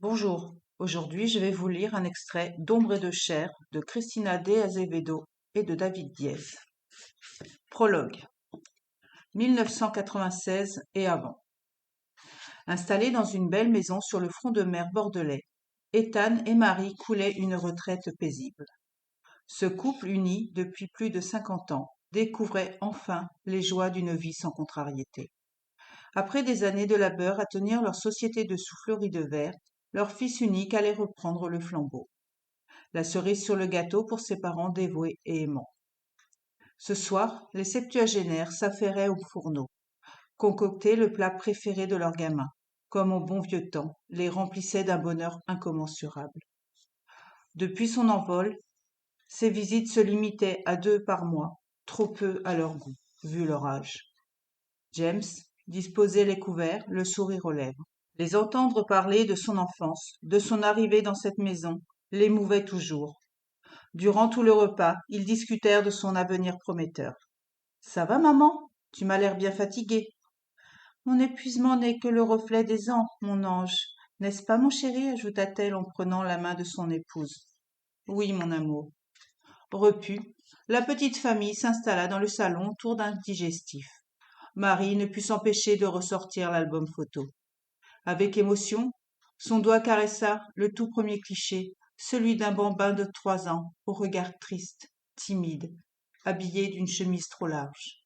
Bonjour, aujourd'hui je vais vous lire un extrait d'Ombre et de chair de Cristina de Azevedo et de David Diez. Prologue. 1996 et avant. Installés dans une belle maison sur le front de mer bordelais, Ethan et Marie coulaient une retraite paisible. Ce couple uni depuis plus de 50 ans découvrait enfin les joies d'une vie sans contrariété. Après des années de labeur à tenir leur société de soufflerie de verre, leur fils unique allait reprendre le flambeau. La cerise sur le gâteau pour ses parents dévoués et aimants. Ce soir, les septuagénaires s'affairaient au fourneau, concoctaient le plat préféré de leurs gamins, comme au bon vieux temps, les remplissaient d'un bonheur incommensurable. Depuis son envol, ces visites se limitaient à 2 par mois, trop peu à leur goût, vu leur âge. James disposait les couverts, le sourire aux lèvres. Les entendre parler de son enfance, de son arrivée dans cette maison, l'émouvait toujours. Durant tout le repas, ils discutèrent de son avenir prometteur. Ça va, maman? Tu m'as l'air bien fatiguée. Mon épuisement n'est que le reflet des ans, mon ange. N'est-ce pas, mon chéri? Ajouta-t-elle en prenant la main de son épouse. Oui, mon amour. Repue, la petite famille s'installa dans le salon autour d'un digestif. Marie ne put s'empêcher de ressortir l'album photo. Avec émotion, son doigt caressa le tout premier cliché, celui d'un bambin de 3 ans, au regard triste, timide, habillé d'une chemise trop large.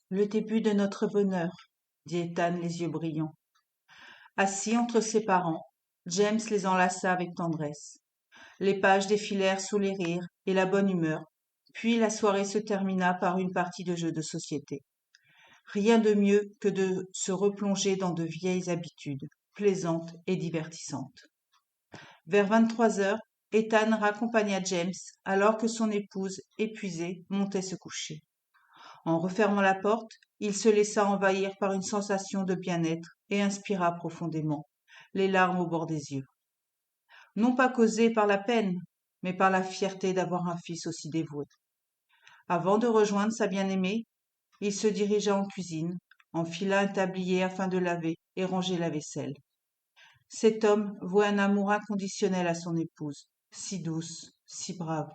Le début de notre bonheur, dit Ethan les yeux brillants. Assis entre ses parents, James les enlaça avec tendresse. Les pages défilèrent sous les rires et la bonne humeur, puis la soirée se termina par une partie de jeux de société. Rien de mieux que de se replonger dans de vieilles habitudes, plaisantes et divertissantes. Vers 23 heures, Ethan raccompagna James alors que son épouse, épuisée, montait se coucher. En refermant la porte, il se laissa envahir par une sensation de bien-être et inspira profondément, les larmes au bord des yeux. Non pas causées par la peine, mais par la fierté d'avoir un fils aussi dévoué. Avant de rejoindre sa bien-aimée, il se dirigea en cuisine, enfila un tablier afin de laver et ranger la vaisselle. Cet homme vouait un amour inconditionnel à son épouse, si douce, si brave.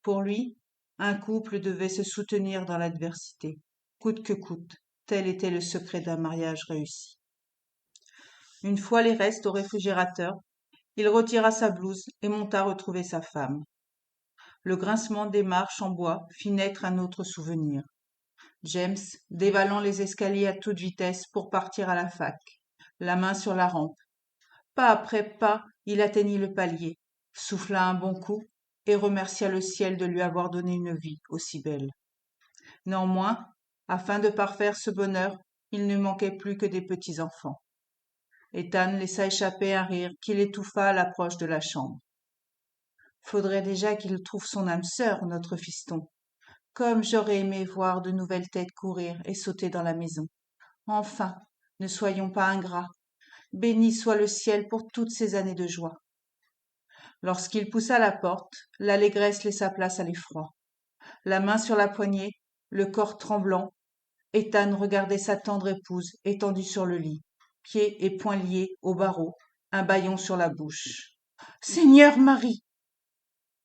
Pour lui, un couple devait se soutenir dans l'adversité, coûte que coûte, tel était le secret d'un mariage réussi. Une fois les restes au réfrigérateur, il retira sa blouse et monta retrouver sa femme. Le grincement des marches en bois fit naître un autre souvenir. James, dévalant les escaliers à toute vitesse pour partir à la fac, la main sur la rampe. Pas après pas, il atteignit le palier, souffla un bon coup et remercia le ciel de lui avoir donné une vie aussi belle. Néanmoins, afin de parfaire ce bonheur, il ne manquait plus que des petits-enfants. Ethan laissa échapper un rire qui l'étouffa à l'approche de la chambre. Faudrait déjà qu'il trouve son âme sœur, notre fiston. Comme j'aurais aimé voir de nouvelles têtes courir et sauter dans la maison. Enfin, ne soyons pas ingrats. Béni soit le ciel pour toutes ces années de joie. Lorsqu'il poussa la porte, l'allégresse laissa place à l'effroi. La main sur la poignée, le corps tremblant, Ethan regardait sa tendre épouse étendue sur le lit, pieds et poings liés au barreau, un bâillon sur la bouche. Seigneur Marie!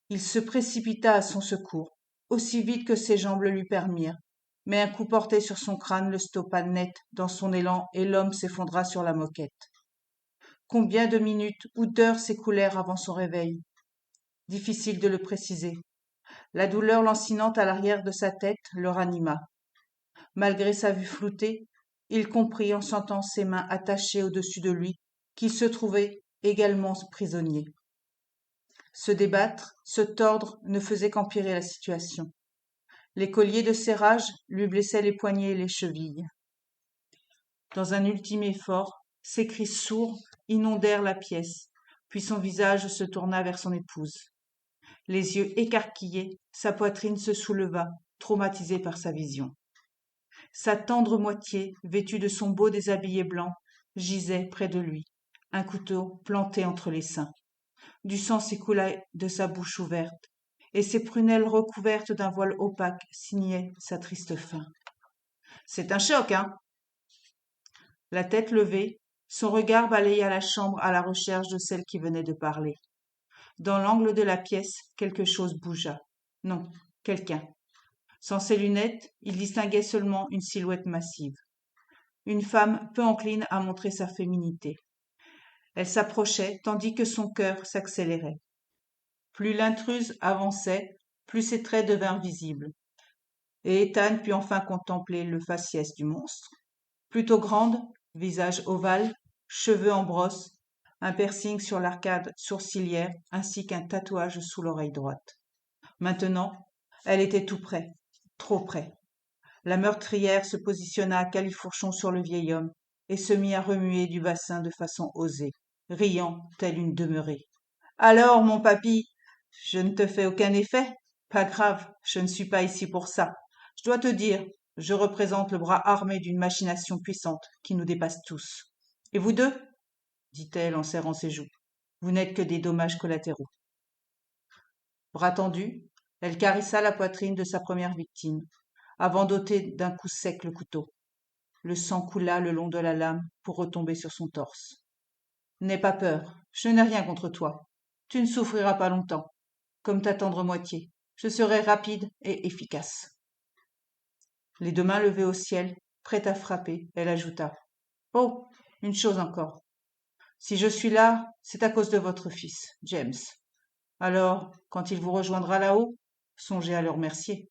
Il se précipita à son secours, aussi vite que ses jambes le lui permirent, mais un coup porté sur son crâne le stoppa net dans son élan et l'homme s'effondra sur la moquette. Combien de minutes ou d'heures s'écoulèrent avant son réveil? Difficile de le préciser. La douleur lancinante à l'arrière de sa tête le ranima. Malgré sa vue floutée, il comprit en sentant ses mains attachées au-dessus de lui qu'il se trouvait également prisonnier. Se débattre, se tordre ne faisait qu'empirer la situation. Les colliers de serrage lui blessaient les poignets et les chevilles. Dans un ultime effort, ses cris sourds inondèrent la pièce, puis son visage se tourna vers son épouse. Les yeux écarquillés, sa poitrine se souleva, traumatisée par sa vision. Sa tendre moitié, vêtue de son beau déshabillé blanc, gisait près de lui, un couteau planté entre les seins. Du sang s'écoulait de sa bouche ouverte, et ses prunelles recouvertes d'un voile opaque signaient sa triste fin. « C'est un choc, hein ?» La tête levée, Son regard balaya la chambre à la recherche de celle qui venait de parler. Dans l'angle de la pièce, quelque chose bougea. Non, quelqu'un. Sans ses lunettes, il distinguait seulement une silhouette massive. Une femme peu encline à montrer sa féminité. Elle s'approchait tandis que son cœur s'accélérait. Plus l'intruse avançait, plus ses traits devinrent visibles, et Ethan put enfin contempler le faciès du monstre. Plutôt grande, visage ovale, cheveux en brosse, un piercing sur l'arcade sourcilière ainsi qu'un tatouage sous l'oreille droite. Maintenant, elle était tout près, trop près. La meurtrière se positionna à califourchon sur le vieil homme et se mit à remuer du bassin de façon osée, riant telle une demeurée. Alors, mon papy, je ne te fais aucun effet? Pas grave, je ne suis pas ici pour ça. Je dois te dire, je représente le bras armé d'une machination puissante qui nous dépasse tous. Et vous deux? Dit-elle en serrant ses joues. Vous n'êtes que des dommages collatéraux. Bras tendu, elle caressa la poitrine de sa première victime, avant d'ôter d'un coup sec le couteau. Le sang coula le long de la lame pour retomber sur son torse. N'aie pas peur, je n'ai rien contre toi. Tu ne souffriras pas longtemps. Comme ta tendre moitié, je serai rapide et efficace. Les deux mains levées au ciel, prête à frapper, elle ajouta. Oh, une chose encore. Si je suis là, c'est à cause de votre fils, James. Alors, quand il vous rejoindra là-haut, songez à le remercier.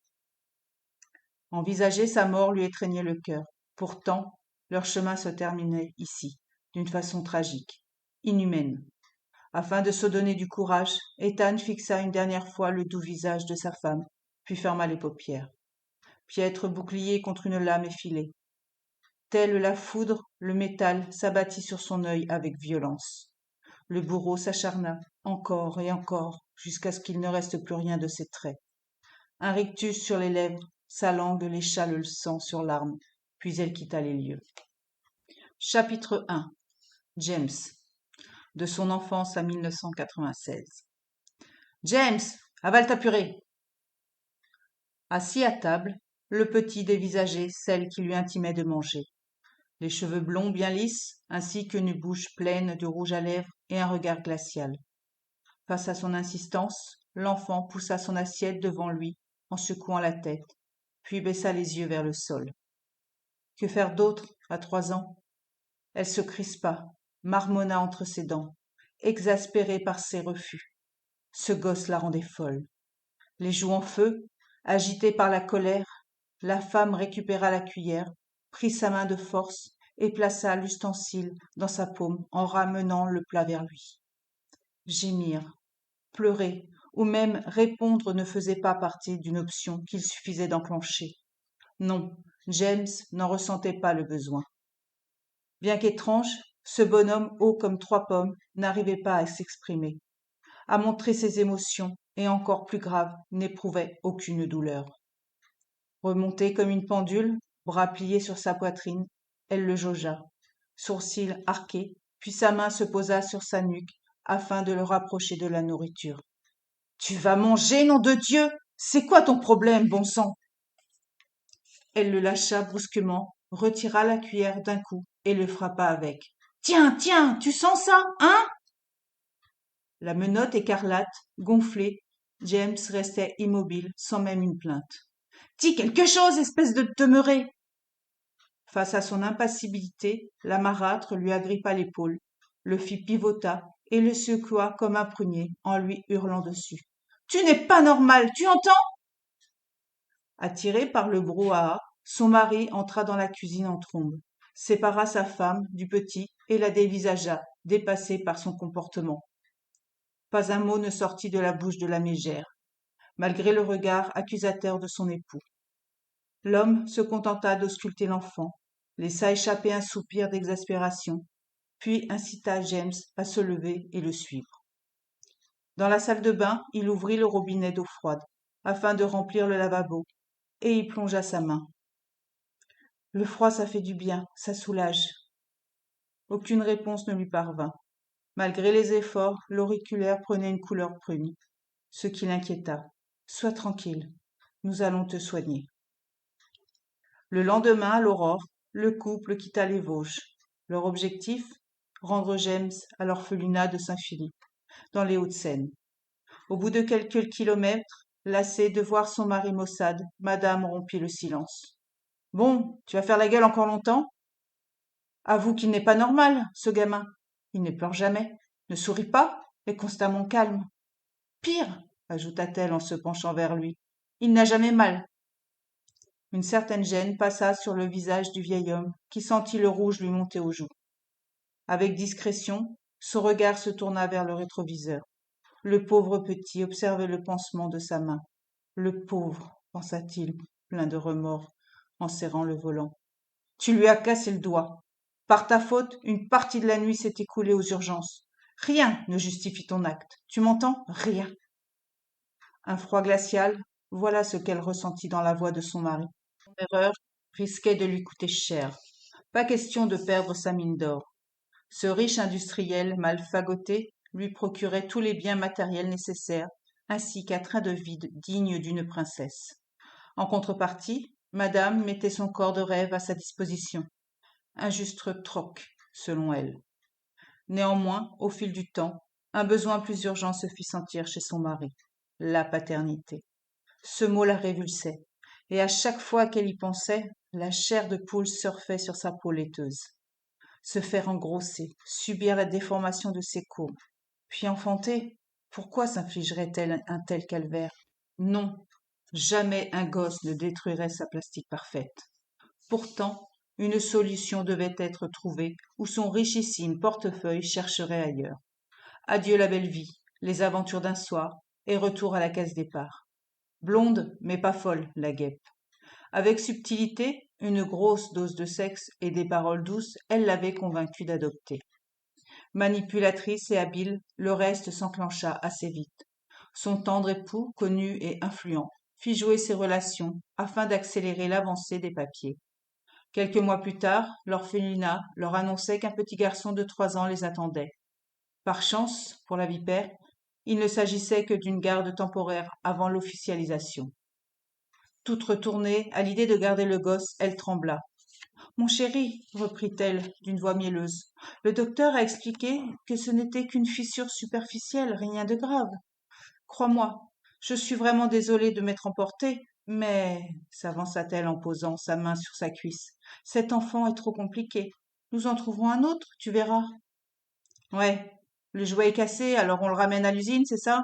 Envisager sa mort lui étreignait le cœur. Pourtant, leur chemin se terminait ici, d'une façon tragique, inhumaine. Afin de se donner du courage, Ethan fixa une dernière fois le doux visage de sa femme, puis ferma les paupières. Piètre bouclier contre une lame effilée. Telle la foudre, le métal s'abattit sur son œil avec violence. Le bourreau s'acharna, encore et encore, jusqu'à ce qu'il ne reste plus rien de ses traits. Un rictus sur les lèvres, sa langue lécha le sang sur l'arme, puis elle quitta les lieux. Chapitre 1. James. De son enfance à 1996. James, avale ta purée. Assis à table, le petit dévisageait celle qui lui intimait de manger. Les cheveux blonds bien lisses, ainsi qu'une bouche pleine de rouge à lèvres et un regard glacial. Face à son insistance, l'enfant poussa son assiette devant lui en secouant la tête, puis baissa les yeux vers le sol. Que faire d'autre à 3 ans? Elle se crispa, marmonna entre ses dents, exaspérée par ses refus. Ce gosse la rendait folle. Les joues en feu, agitée par la colère, la femme récupéra la cuillère, prit sa main de force et plaça l'ustensile dans sa paume en ramenant le plat vers lui. Gémir, pleurer ou même répondre ne faisait pas partie d'une option qu'il suffisait d'enclencher. Non, James n'en ressentait pas le besoin. Bien qu'étrange, ce bonhomme haut comme 3 pommes n'arrivait pas à s'exprimer, à montrer ses émotions et encore plus grave, n'éprouvait aucune douleur. Remontée comme une pendule, bras pliés sur sa poitrine, elle le jaugea, sourcils arqués, puis sa main se posa sur sa nuque afin de le rapprocher de la nourriture. « Tu vas manger, nom de Dieu! C'est quoi ton problème, bon sang ?» Elle le lâcha brusquement, retira la cuillère d'un coup et le frappa avec. « Tiens, tiens, tu sens ça, hein ?» La menotte écarlate, gonflée, James restait immobile, sans même une plainte. « Dis quelque chose, espèce de demeuré !» Face à son impassibilité, la marâtre lui agrippa l'épaule, le fit pivota et le secoua comme un prunier en lui hurlant dessus. « Tu n'es pas normal, tu entends ?» Attiré par le brouhaha, son mari entra dans la cuisine en trombe, sépara sa femme du petit et la dévisagea, dépassée par son comportement. Pas un mot ne sortit de la bouche de la mégère, malgré le regard accusateur de son époux. L'homme se contenta d'ausculter l'enfant, laissa échapper un soupir d'exaspération, puis incita James à se lever et le suivre. Dans la salle de bain, il ouvrit le robinet d'eau froide, afin de remplir le lavabo, et y plongea sa main. Le froid, ça fait du bien, ça soulage. Aucune réponse ne lui parvint. Malgré les efforts, l'auriculaire prenait une couleur prune, ce qui l'inquiéta. « Sois tranquille, nous allons te soigner. » Le lendemain, à l'aurore, le couple quitta les Vosges. Leur objectif, rendre James à l'orphelinat de Saint-Philippe, dans les Hauts-de-Seine. Au bout de quelques kilomètres, lassée de voir son mari maussade, madame rompit le silence. « Bon, tu vas faire la gueule encore longtemps ? Avoue qu'il n'est pas normal, ce gamin. Il ne pleure jamais, ne sourit pas, est constamment calme. Pire, ajouta-t-elle en se penchant vers lui, il n'a jamais mal. » Une certaine gêne passa sur le visage du vieil homme, qui sentit le rouge lui monter aux joues. Avec discrétion, son regard se tourna vers le rétroviseur. Le pauvre petit observait le pansement de sa main. Le pauvre, pensa-t-il, plein de remords, en serrant le volant. Tu lui as cassé le doigt. Par ta faute, une partie de la nuit s'est écoulée aux urgences. Rien ne justifie ton acte. Tu m'entends ? Rien. Un froid glacial, voilà ce qu'elle ressentit dans la voix de son mari. Son erreur risquait de lui coûter cher. Pas question de perdre sa mine d'or. Ce riche industriel mal fagoté lui procurait tous les biens matériels nécessaires, ainsi qu'un train de vie digne d'une princesse. En contrepartie, madame mettait son corps de rêve à sa disposition. Un juste troc, selon elle. Néanmoins, au fil du temps, un besoin plus urgent se fit sentir chez son mari, la paternité. Ce mot la révulsait, et à chaque fois qu'elle y pensait, la chair de poule surfait sur sa peau laiteuse. Se faire engrosser, subir la déformation de ses courbes, puis enfanter, pourquoi s'infligerait-elle un tel calvaire? Non, jamais un gosse ne détruirait sa plastique parfaite. Pourtant, une solution devait être trouvée, ou son richissime portefeuille chercherait ailleurs. Adieu la belle vie, les aventures d'un soir, et retour à la case départ. Blonde, mais pas folle, la guêpe. Avec subtilité, une grosse dose de sexe et des paroles douces, elle l'avait convaincue d'adopter. Manipulatrice et habile, le reste s'enclencha assez vite. Son tendre époux, connu et influent, fit jouer ses relations afin d'accélérer l'avancée des papiers. Quelques mois plus tard, l'orphelinat leur annonçait qu'un petit garçon de 3 ans les attendait. Par chance, pour la vipère, il ne s'agissait que d'une garde temporaire avant l'officialisation. Toute retournée, à l'idée de garder le gosse, elle trembla. « Mon chéri, reprit-elle d'une voix mielleuse, le docteur a expliqué que ce n'était qu'une fissure superficielle, rien de grave. Crois-moi, je suis vraiment désolée de m'être emportée, mais, s'avança-t-elle en posant sa main sur sa cuisse, cet enfant est trop compliqué. Nous en trouverons un autre, tu verras. Ouais, le jouet est cassé, alors on le ramène à l'usine, c'est ça?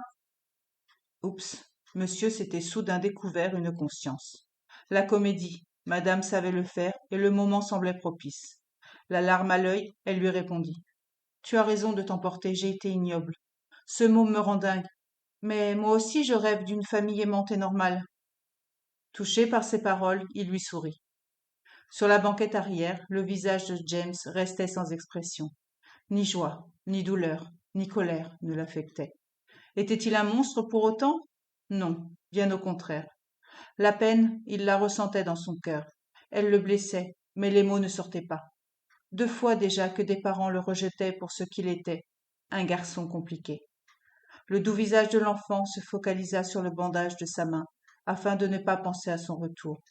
Oups, monsieur s'était soudain découvert une conscience. La comédie, madame savait le faire, et le moment semblait propice. La larme à l'œil, elle lui répondit. Tu as raison de t'emporter, j'ai été ignoble. Ce mot me rend dingue. Mais moi aussi je rêve d'une famille aimante et normale. Touché par ces paroles, il lui sourit. Sur la banquette arrière, le visage de James restait sans expression. Ni joie, ni douleur, ni colère ne l'affectaient. Était-il un monstre pour autant? Non, bien au contraire. La peine, il la ressentait dans son cœur. Elle le blessait, mais les mots ne sortaient pas. 2 fois déjà que des parents le rejetaient pour ce qu'il était, un garçon compliqué. Le doux visage de l'enfant se focalisa sur le bandage de sa main, afin de ne pas penser à son retour.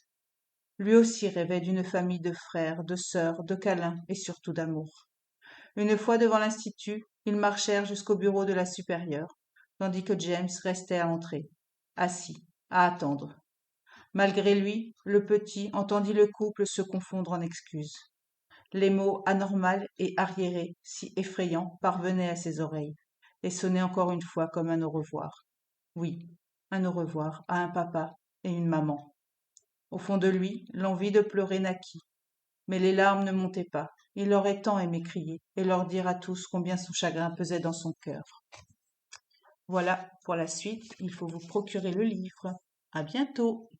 Lui aussi rêvait d'une famille de frères, de sœurs, de câlins et surtout d'amour. Une fois devant l'institut, ils marchèrent jusqu'au bureau de la supérieure, tandis que James restait à l'entrée, assis, à attendre. Malgré lui, le petit entendit le couple se confondre en excuses. Les mots anormal et arriérés, si effrayants, parvenaient à ses oreilles, et sonnaient encore une fois comme un au revoir. Oui, un au revoir à un papa et une maman. Au fond de lui, l'envie de pleurer naquit, mais les larmes ne montaient pas. Il aurait tant aimé crier et leur dire à tous combien son chagrin pesait dans son cœur. Voilà pour la suite, il faut vous procurer le livre. À bientôt.